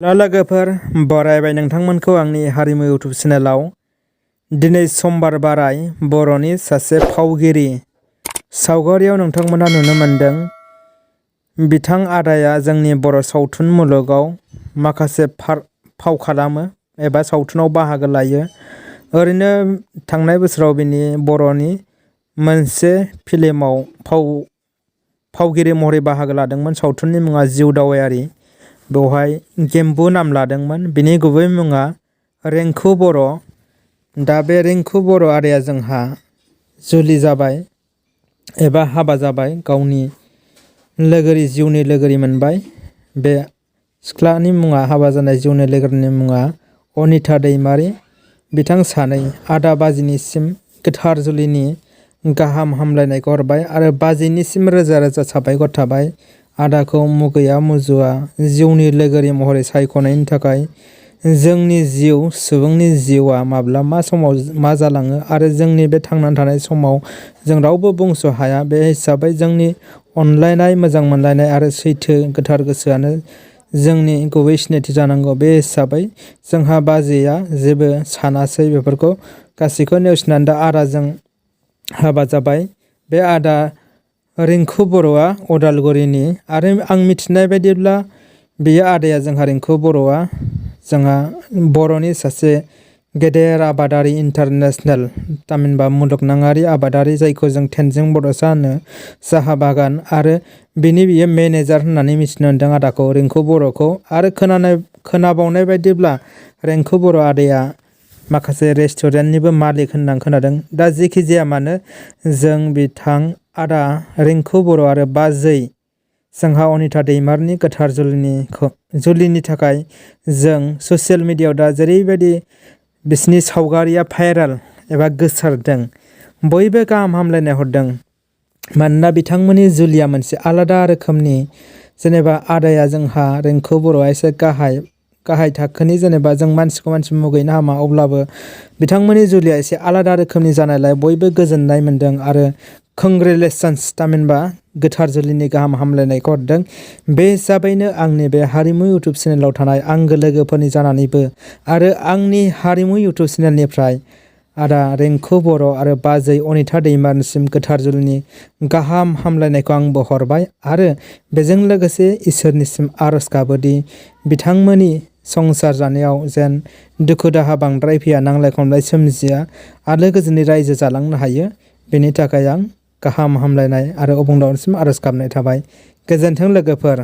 लोगोफोर बरायबाय नोंथांमोनखौ आंनि हारिमु इउटुब चेनेलाव। दिनै समबार बाराय बर'नि सासे फावगिरि सावगारियाव नोंथांमोना नुनो मोनदों। बिथां आदाया जोंनि बर' सावथुन मुलुगाव माखासे फाव खालामो एबा सावथुनाव बाहागो लायो। ओरैनो थांनाय बोसोराव बिनि बर'नि मोनसे फिल्माव फावगिरि महरै बाहागो लादोंमोन। सावथुननि मुङा जिउ दावबायारि। बेवहाय गेम्बु नाम लादोंमोन। बिनि गुबै मुङा रिंकु बर'। दा बे रिंकु बर' आदाया जोंहा जुलि जाबाय एबा हाबा जाबाय। गावनि लोगोरि जिउनि लोगोरि मोनबाय। बे सिख्लानि मुङा, हाबा जानाय जिउनि लोगोरिनि मुङा अनिता दैमारि। बिथां सानै आदा बाजैनिसिम गोथार जुलिनि गाहाम हामलायनायखौ हरबाय आरो बाजैनिसिम रोजा रोजा साबायखर थाबाय। आदाखौ मुगैया मुजुवा जिउनि लोगोरि महरै सायख'नायनि थाखाय। जोंनि जिउ, सुबुंनि जिउआ माब्ला मा समाव मा जालाङो आरो जोंनि बे थांनानै थानाय समाव जों रावबो बुंस' हाया। बे हिसाबै जोंनि अनलायनाय, मोजां मोनलायनाय आरो सैथो गोथार गोसोआनो जोंनि गुबै सिनायथि जानांगौ। बे हिसाबै जोंहा बाजैया जेबो सानासै, बेफोरखौ गासैखौ नेवसिनानै दा आदाजों हाबा जाबाय। बे आदा रिंकु बर'आ अदालगुरिनि आरो आं मिथिनाय बायदिब्ला बेयो आदाया जोंहा रिंकु बर'आ जोंहा बर'नि सासे गेदेर आबादारि, इन्टारनेसनेल थामहिनबा मुलुगनाङारि आबादारि, जायखौ जों थेनजिं बड'सा होनो, साहा बागान, आरो बियो मेनेजार होननानै मिथिनो मोन्दों आदाखौ, रिंकु बर'खौ। आरो खोनाबावनाय बायदिब्ला रिंकु बर' आदाया माखासे रेस्टुरेन्टनिबो मालिक होननानै खोनादों। दा जेखि जाया मानो, जों बिथां आदा रिंकु बर' आरो बाजै जोंहा अनिता दैमारिनि गोथार जुलिनि थाखाय जों ससियेल मिडियायाव दा जेरैबायदि बिसिनि सावगारिया भाइरेल एबा गोसारदों, बयबो गाहाम हामलायनाय हरदों। मानोना बिथांमोननि जुलिया मोनसे आलादा रोखोमनि, जेनेबा आदाया जोंहा रिंकु बर'आ एसे गाहाय थाखोनि, जेनेबा जों मानसिखौ मुगैनो हामा, अब्लाबो बिथांमोननि जुलिया एसे आलादा रोखोमनि जानायलाय बयबो गोजोननाय मोन्दों आरो कंग्रेचुलेसन्स थामहिनबा गोथार जुलिनि गाहाम हामलायनायखौ हरदों। बे हिसाबैनो आंनि बे हारिमु इउटुब चेनेलाव थानाय आंगो लोगोफोरनि जानानैबो आरो आंनि हारिमु इउटुब चेनेलनिफ्राय आदा रिंकु बर' आरो बाजै अनिता दैमारिनिसिम गोथार जुलिनि गाहाम हामलायनायखौ आंबो हरबाय आरो बेजों लोगोसे इसोरनिसिम आर'ज गाबोदि बिथांमोननि संसार जानायाव जेन दुखु दाहा बांद्राय फैया, नांलाय खमलाय सोमजिया, आलो गोजोनै रायजो जालांनो हायो। बेनि थाखाय आं गाहाम हामलायनाय आरो अबंलावरिसिम आर'ज गाबनाय थाबाय। गोजोन्थों लोगोफोर।